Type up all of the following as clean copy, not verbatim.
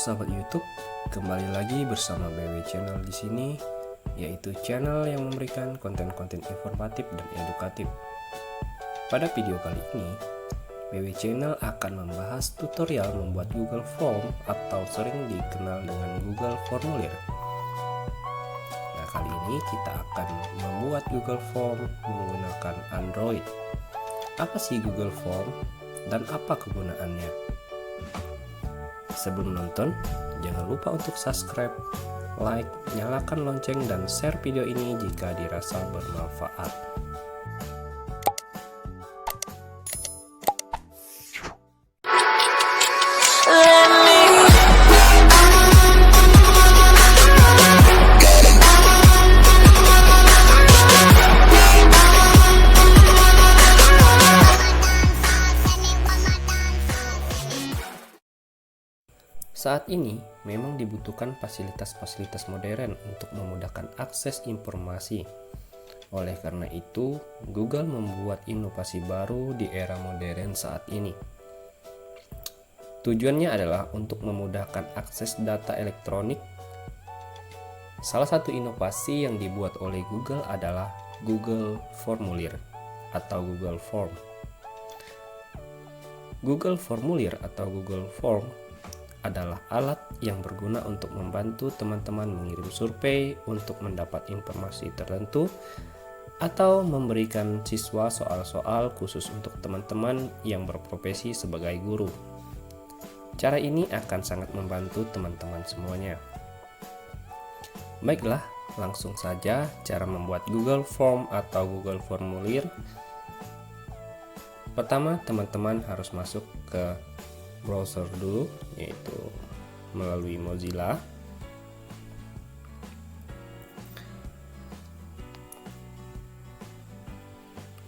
sahabat YouTube, kembali lagi bersama BW Channel di sini, yaitu channel yang memberikan konten-konten informatif dan edukatif. Pada video kali ini, BW Channel akan membahas tutorial membuat Google Form atau sering dikenal dengan Google Formulir. Nah, kali ini kita akan membuat Google Form menggunakan Android. Apa sih Google Form dan apa kegunaannya? Sebelum nonton, jangan lupa untuk subscribe, like, nyalakan lonceng, dan share video ini jika dirasa bermanfaat. Saat ini memang dibutuhkan fasilitas-fasilitas modern untuk memudahkan akses informasi. Oleh karena itu, Google membuat inovasi baru di era modern saat ini. Tujuannya adalah untuk memudahkan akses data elektronik. Salah satu inovasi yang dibuat oleh Google adalah Google Formulir atau Google Form. Google Formulir atau Google Form adalah alat yang berguna untuk membantu teman-teman mengirim survei untuk mendapat informasi tertentu atau memberikan siswa soal-soal khusus untuk teman-teman yang berprofesi sebagai guru. Cara ini akan sangat membantu teman-teman semuanya. Baiklah, langsung saja cara membuat Google Form atau Google Formulir. Pertama, teman-teman harus masuk ke browser dulu, yaitu melalui Mozilla.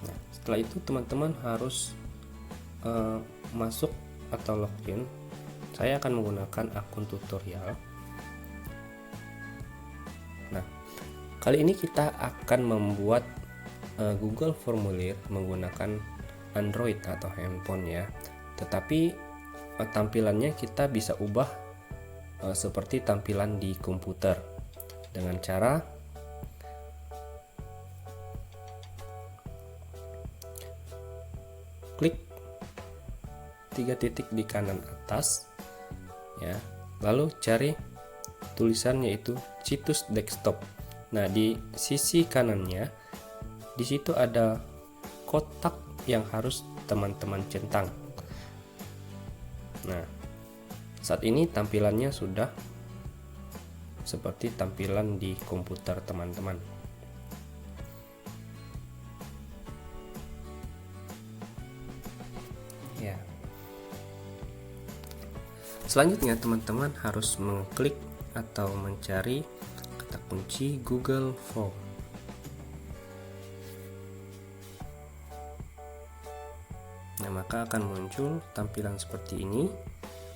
Nah, setelah itu teman-teman harus masuk atau login. Saya akan menggunakan akun tutorial. Nah, kali ini kita akan membuat Google Formulir menggunakan Android atau handphone ya. Tetapi tampilannya kita bisa ubah seperti tampilan di komputer dengan cara klik 3 titik di kanan atas ya, lalu cari tulisan yaitu situs desktop. Nah, di sisi kanannya di situ ada kotak yang harus teman-teman centang. Nah, saat ini tampilannya sudah seperti tampilan di komputer teman-teman. Ya. Selanjutnya teman-teman harus mengklik atau mencari kata kunci Google Form. Nah, maka akan muncul tampilan seperti ini.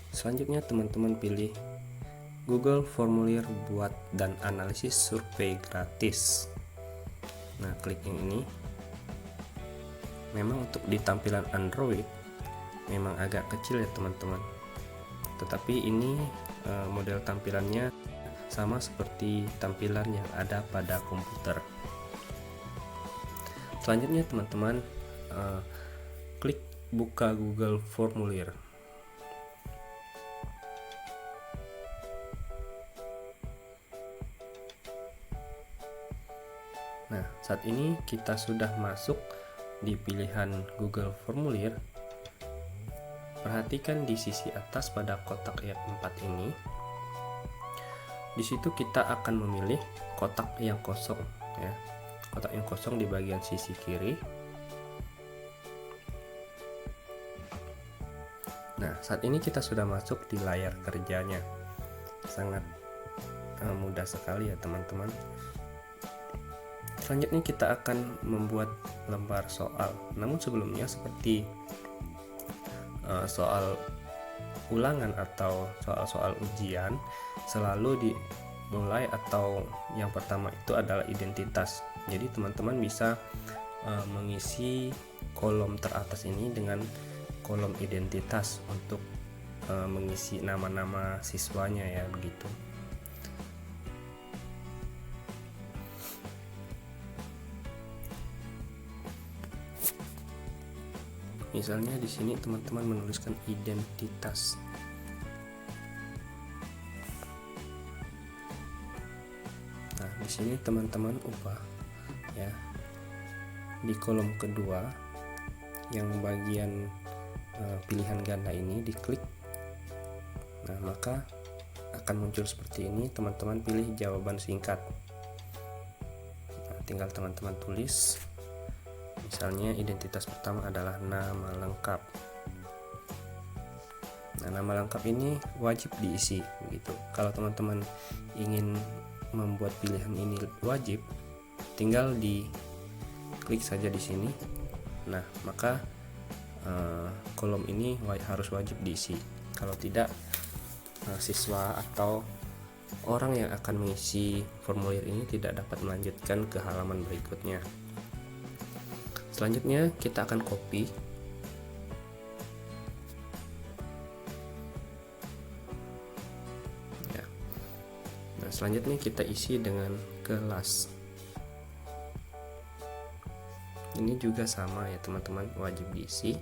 Selanjutnya teman-teman pilih Google Formulir buat dan analisis survei gratis. Nah, klik yang ini. Memang untuk di tampilan Android memang agak kecil ya teman-teman. Tetapi ini model tampilannya sama seperti tampilan yang ada pada komputer. Selanjutnya teman-teman klik buka Google Formulir. Nah, saat ini kita sudah masuk di pilihan Google Formulir. Perhatikan di sisi atas pada kotak yang 4 ini. Di situ kita akan memilih kotak yang kosong ya. Kotak yang kosong di bagian sisi kiri. Nah, saat ini kita sudah masuk di layar kerjanya. Sangat mudah sekali ya teman-teman. Selanjutnya kita akan membuat lembar soal. Namun sebelumnya seperti soal ulangan atau soal-soal ujian, selalu dimulai atau yang pertama itu adalah identitas. Jadi teman-teman bisa mengisi kolom teratas ini dengan kolom identitas untuk mengisi nama-nama siswanya ya, begitu. Misalnya di sini teman-teman menuliskan identitas. Nah, di sini teman-teman ubah ya. Di kolom kedua yang bagian pilihan ganda ini diklik. Nah, maka akan muncul seperti ini. Teman-teman pilih jawaban singkat. Nah, tinggal teman-teman tulis. Misalnya identitas pertama adalah nama lengkap. Nah, nama lengkap ini wajib diisi begitu. Kalau teman-teman ingin membuat pilihan ini wajib, tinggal diklik saja di sini. Nah, maka kolom ini harus wajib diisi. Kalau tidak, siswa atau orang yang akan mengisi formulir ini tidak dapat melanjutkan ke halaman berikutnya. Selanjutnya kita akan copy. Ya. Nah, selanjutnya kita isi dengan kelas. Ini juga sama ya teman-teman, wajib diisi.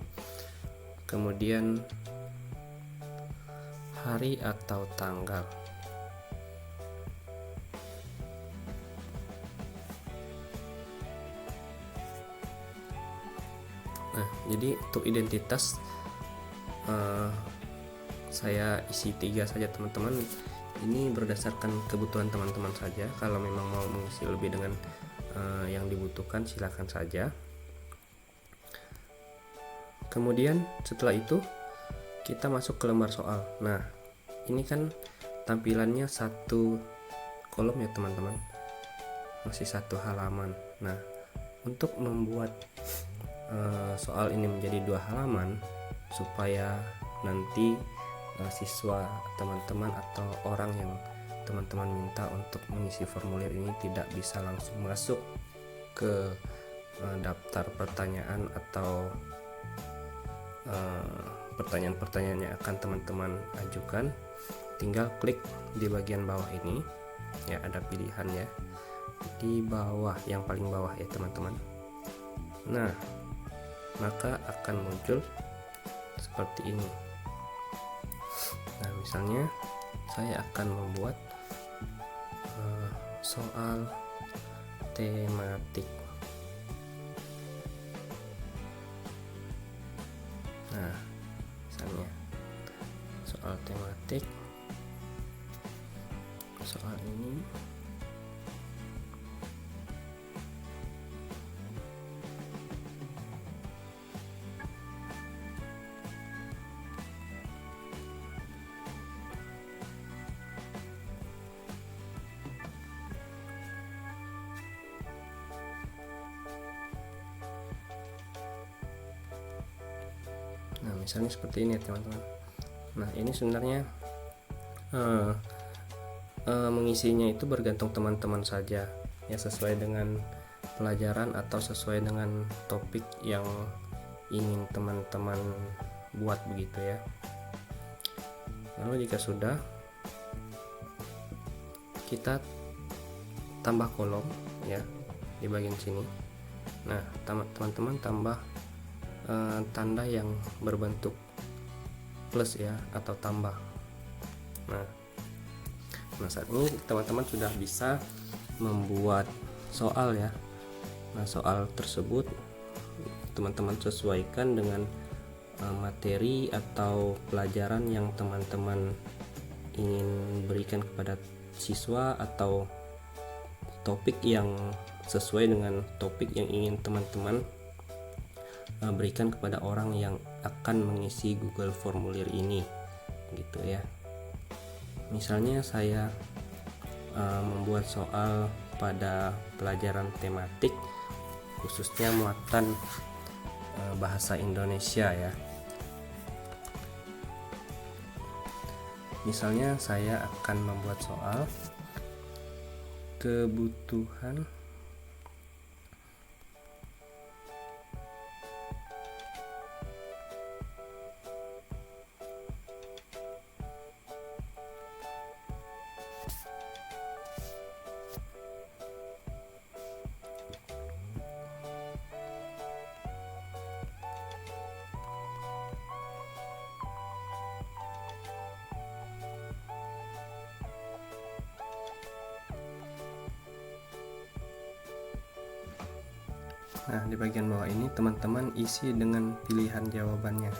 Kemudian hari atau tanggal. Nah, jadi untuk identitas saya isi 3 saja teman-teman. Ini berdasarkan kebutuhan teman-teman saja. Kalau memang mau mengisi lebih dengan yang dibutuhkan, silakan saja. Kemudian setelah itu kita masuk ke lembar soal. Nah, ini kan tampilannya satu kolom ya teman-teman, masih satu halaman. Nah, untuk membuat soal ini menjadi 2 halaman supaya nanti siswa teman-teman atau orang yang teman-teman minta untuk mengisi formulir ini tidak bisa langsung masuk ke daftar pertanyaan atau pertanyaan-pertanyaan yang akan teman-teman ajukan, tinggal klik di bagian bawah ini ya, ada pilihan ya di bawah, yang paling bawah ya teman-teman. Nah, maka akan muncul seperti ini. Nah, misalnya saya akan membuat soal tematik. Nah, misalnya soal tematik, soal ini nah misalnya seperti ini ya teman-teman. Nah, ini sebenarnya mengisinya itu bergantung teman-teman saja ya, sesuai dengan pelajaran atau sesuai dengan topik yang ingin teman-teman buat begitu ya. Lalu jika sudah, kita tambah kolom ya di bagian sini. Nah, teman-teman tambah tanda yang berbentuk plus ya atau tambah. Nah, saat ini teman-teman sudah bisa membuat soal ya. Nah, soal tersebut teman-teman sesuaikan dengan materi atau pelajaran yang teman-teman ingin berikan kepada siswa atau topik yang sesuai dengan topik yang ingin teman-teman berikan kepada orang yang akan mengisi Google formulir ini gitu ya. Misalnya saya membuat soal pada pelajaran tematik khususnya muatan bahasa Indonesia ya. Misalnya saya akan membuat soal kebutuhan Nah, di bagian bawah ini teman-teman isi dengan pilihan jawabannya.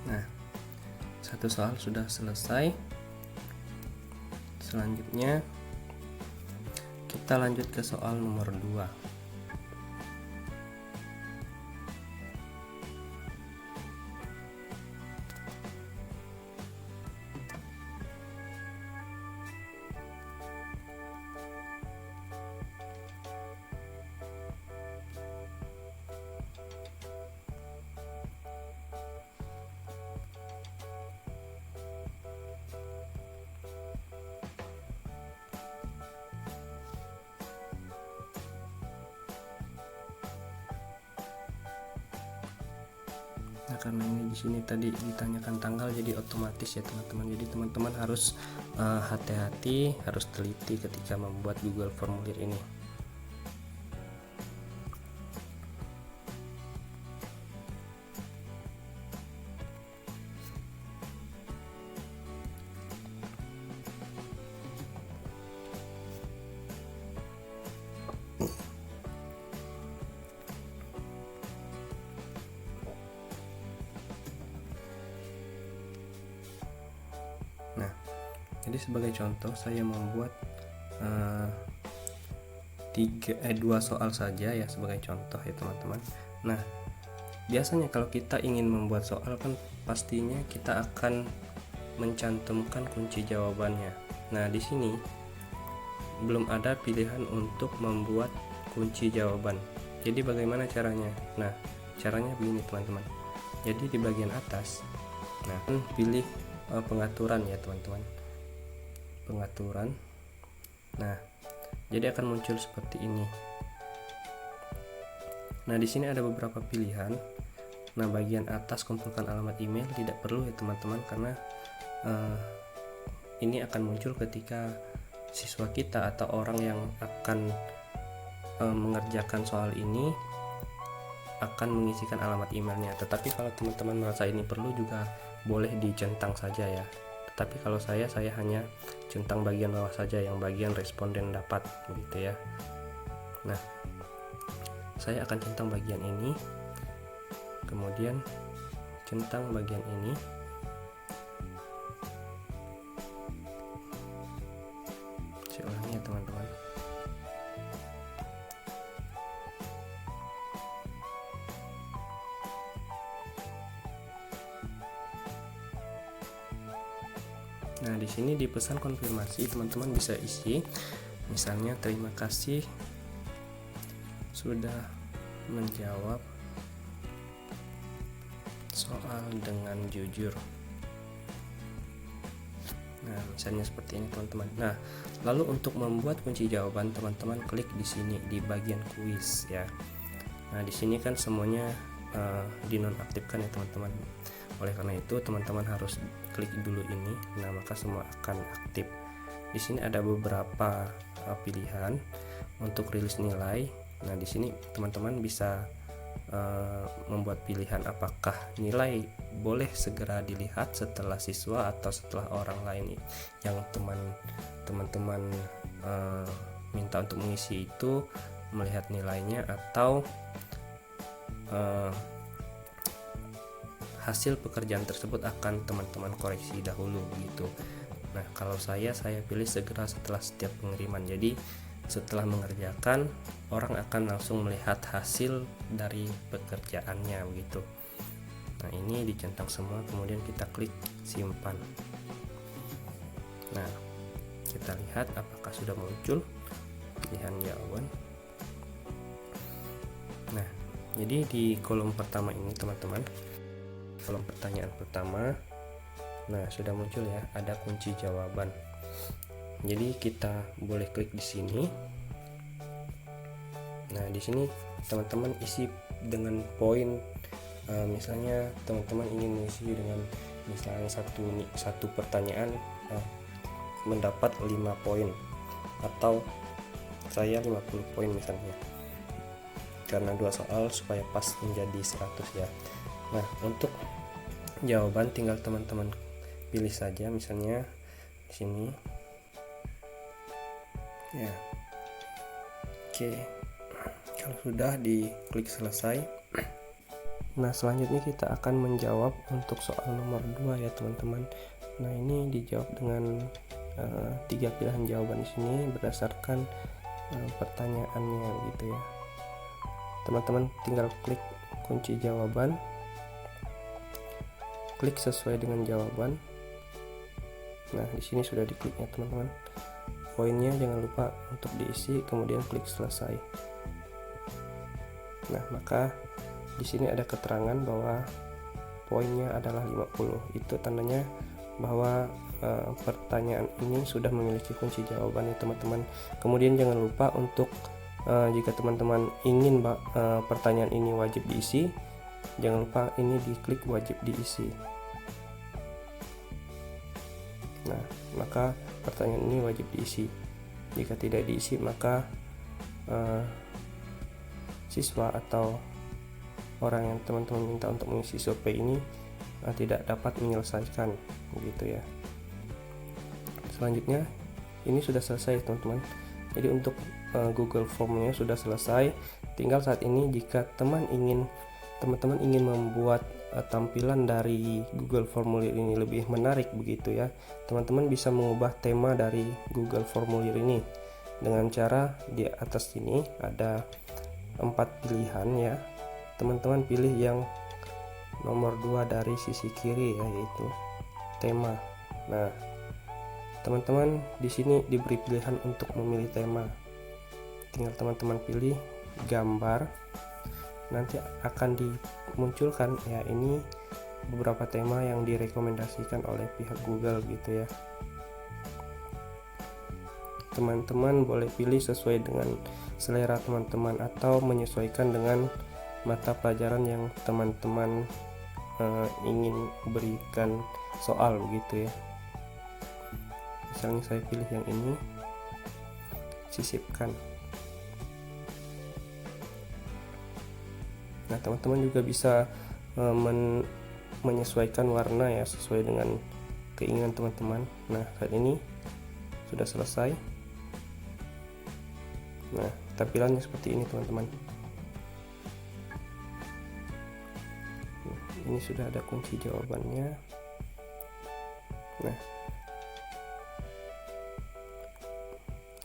Nah, satu soal sudah selesai. Selanjutnya kita lanjut ke soal nomor 2. Nah, karena ini di sini tadi ditanyakan tanggal, jadi otomatis ya teman-teman. Jadi teman-teman harus hati-hati, harus teliti ketika membuat Google Formulir ini. Nah, jadi sebagai contoh saya membuat dua soal saja ya sebagai contoh ya teman-teman. Nah, biasanya kalau kita ingin membuat soal kan pastinya kita akan mencantumkan kunci jawabannya. Nah, di sini belum ada pilihan untuk membuat kunci jawaban. Jadi bagaimana caranya? Nah, caranya begini teman-teman. Jadi di bagian atas, nah pilih pengaturan ya teman-teman, pengaturan. Nah, jadi akan muncul seperti ini. Nah, di sini ada beberapa pilihan. Nah, bagian atas kumpulkan alamat email tidak perlu ya teman-teman, karena ini akan muncul ketika siswa kita atau orang yang akan mengerjakan soal ini akan mengisikan alamat emailnya. Tetapi kalau teman-teman merasa ini perlu juga boleh dicentang saja ya. Tetapi kalau saya hanya centang bagian bawah saja, yang bagian responden dapat begitu ya. Nah, saya akan centang bagian ini, kemudian centang bagian ini, saya ulangi ya teman-teman. Nah, di sini di pesan konfirmasi teman-teman bisa isi, misalnya terima kasih sudah menjawab soal dengan jujur. Nah, misalnya seperti ini teman-teman. Nah, lalu untuk membuat kunci jawaban teman-teman klik di sini di bagian kuis ya. Nah, di sini kan semuanya dinonaktifkan ya teman-teman. Oleh karena itu teman-teman harus klik dulu ini. Nah, maka semua akan aktif. Di sini ada beberapa pilihan untuk rilis nilai. Nah, di sini teman-teman bisa membuat pilihan apakah nilai boleh segera dilihat setelah siswa atau setelah orang lain yang teman-teman minta untuk mengisi itu melihat nilainya, atau hasil pekerjaan tersebut akan teman-teman koreksi dahulu begitu. Nah, kalau saya pilih segera setelah setiap pengiriman. Jadi setelah mengerjakan, orang akan langsung melihat hasil dari pekerjaannya begitu. Nah, ini dicentang semua, kemudian kita klik simpan. Nah, kita lihat apakah sudah muncul pilihan jawaban. Nah, jadi di kolom pertama ini teman-teman, kolom pertanyaan pertama, nah sudah muncul ya, ada kunci jawaban. Jadi kita boleh klik di sini. Nah, di sini teman-teman isi dengan poin. Misalnya teman-teman ingin mengisi dengan misalnya satu pertanyaan mendapat 5 poin, atau saya 50 poin misalnya, karena 2 soal supaya pas menjadi 100 ya. Nah, untuk jawaban tinggal teman-teman pilih saja, misalnya di sini ya. Oke, kalau sudah diklik selesai. Nah, selanjutnya kita akan menjawab untuk soal nomor 2 ya teman-teman. Nah, ini dijawab dengan 3 pilihan jawaban di sini berdasarkan pertanyaannya gitu ya. Teman-teman tinggal klik kunci jawaban, klik sesuai dengan jawaban. Nah, di sini sudah dikliknya teman-teman. Poinnya jangan lupa untuk diisi, kemudian klik selesai. Nah, maka di sini ada keterangan bahwa poinnya adalah 50. Itu tandanya bahwa pertanyaan ini sudah memiliki kunci jawaban ya teman-teman. Kemudian jangan lupa untuk jika teman-teman ingin pertanyaan ini wajib diisi, jangan lupa ini diklik wajib diisi. Nah, maka pertanyaan ini wajib diisi. Jika tidak diisi, maka siswa atau orang yang teman-teman minta untuk mengisi survei ini tidak dapat menyelesaikan begitu ya. Selanjutnya ini sudah selesai teman-teman. Jadi untuk Google Form-nya sudah selesai. Tinggal saat ini jika teman-teman ingin membuat tampilan dari Google Formulir ini lebih menarik begitu ya, teman-teman bisa mengubah tema dari Google Formulir ini dengan cara di atas sini ada 4 pilihan ya. Teman-teman pilih yang nomor 2 dari sisi kiri ya, yaitu tema. Nah, teman-teman di sini diberi pilihan untuk memilih tema. Tinggal teman-teman pilih gambar. Nanti akan dimunculkan ya, ini beberapa tema yang direkomendasikan oleh pihak Google gitu ya. Teman-teman boleh pilih sesuai dengan selera teman-teman atau menyesuaikan dengan mata pelajaran yang teman-teman ingin berikan soal begitu ya. Misalnya saya pilih yang ini, sisipkan. Nah, teman-teman juga bisa menyesuaikan warna ya sesuai dengan keinginan teman-teman. Nah, saat ini sudah selesai. Nah, tampilannya seperti ini teman-teman. Ini sudah ada kunci jawabannya. Nah,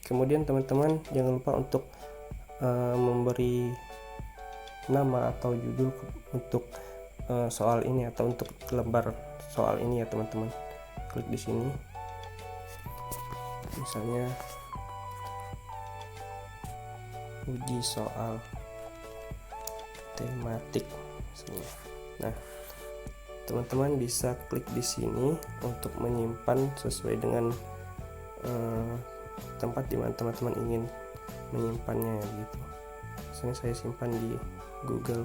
kemudian teman-teman jangan lupa untuk memberi nama atau judul untuk soal ini atau untuk lembar soal ini ya teman-teman. Klik di sini, misalnya uji soal tematik. Nah, teman-teman bisa klik di sini untuk menyimpan sesuai dengan tempat di mana teman-teman ingin menyimpannya gitu. Misalnya saya simpan di Google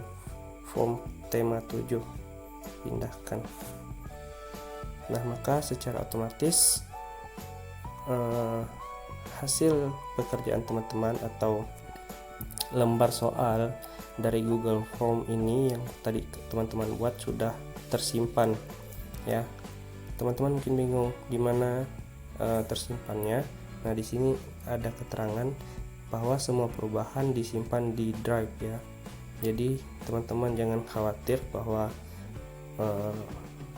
Form tema 7, pindahkan. Nah, maka secara otomatis hasil pekerjaan teman-teman atau lembar soal dari Google Form ini yang tadi teman-teman buat sudah tersimpan ya. Teman-teman mungkin bingung di mana tersimpannya. Nah, di sini ada keterangan bahwa semua perubahan disimpan di Drive ya. Jadi teman-teman jangan khawatir bahwa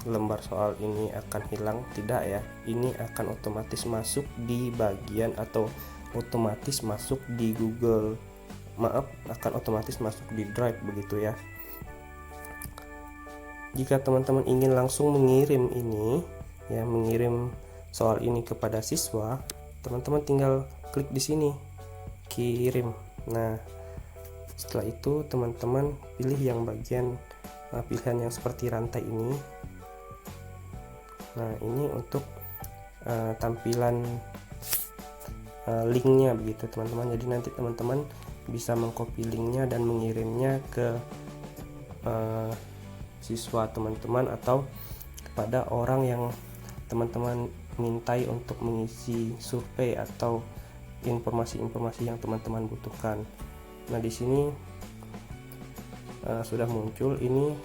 lembar soal ini akan hilang, tidak ya. Ini akan otomatis masuk di bagian atau otomatis masuk di akan otomatis masuk di Drive begitu ya. Jika teman-teman ingin langsung mengirim ini ya, mengirim soal ini kepada siswa, teman-teman tinggal klik di sini, kirim. Nah, setelah itu teman-teman pilih yang bagian pilihan yang seperti rantai ini. Nah, ini untuk tampilan linknya begitu teman-teman. Jadi nanti teman-teman bisa mengcopy linknya dan mengirimnya ke siswa teman-teman atau kepada orang yang teman-teman mintai untuk mengisi survei atau informasi-informasi yang teman-teman butuhkan. Nah, di sini sudah muncul ini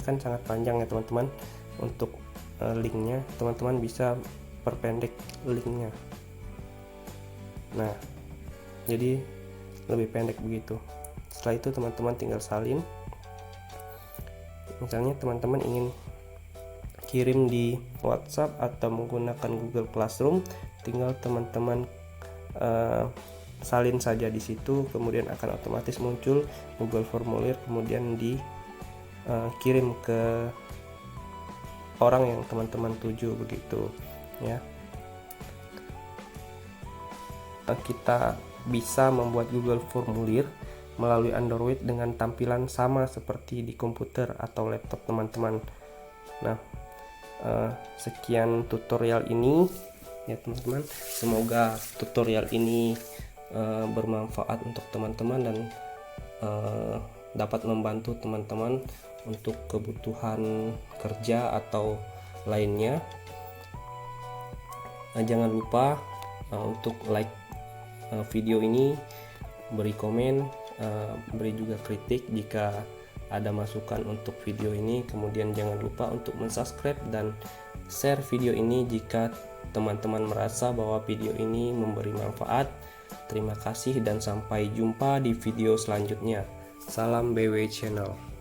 kan sangat panjang ya teman-teman. Untuk linknya teman-teman bisa perpendek linknya. Nah, jadi lebih pendek begitu. Setelah itu teman-teman tinggal salin. Misalnya teman-teman ingin kirim di WhatsApp atau menggunakan Google Classroom, tinggal teman-teman salin saja di situ, kemudian akan otomatis muncul Google Formulir, kemudian dikirim ke orang yang teman-teman tuju begitu ya. Kita bisa membuat Google Formulir melalui Android dengan tampilan sama seperti di komputer atau laptop teman-teman. Nah, sekian tutorial ini ya teman-teman. Semoga tutorial ini bermanfaat untuk teman-teman dan dapat membantu teman-teman untuk kebutuhan kerja atau lainnya. Jangan lupa untuk like video ini, beri komen, beri juga kritik jika ada masukan untuk video ini. Kemudian jangan lupa untuk mensubscribe dan share video ini jika teman-teman merasa bahwa video ini memberi manfaat. Terima kasih dan sampai jumpa di video selanjutnya. Salam BW Channel.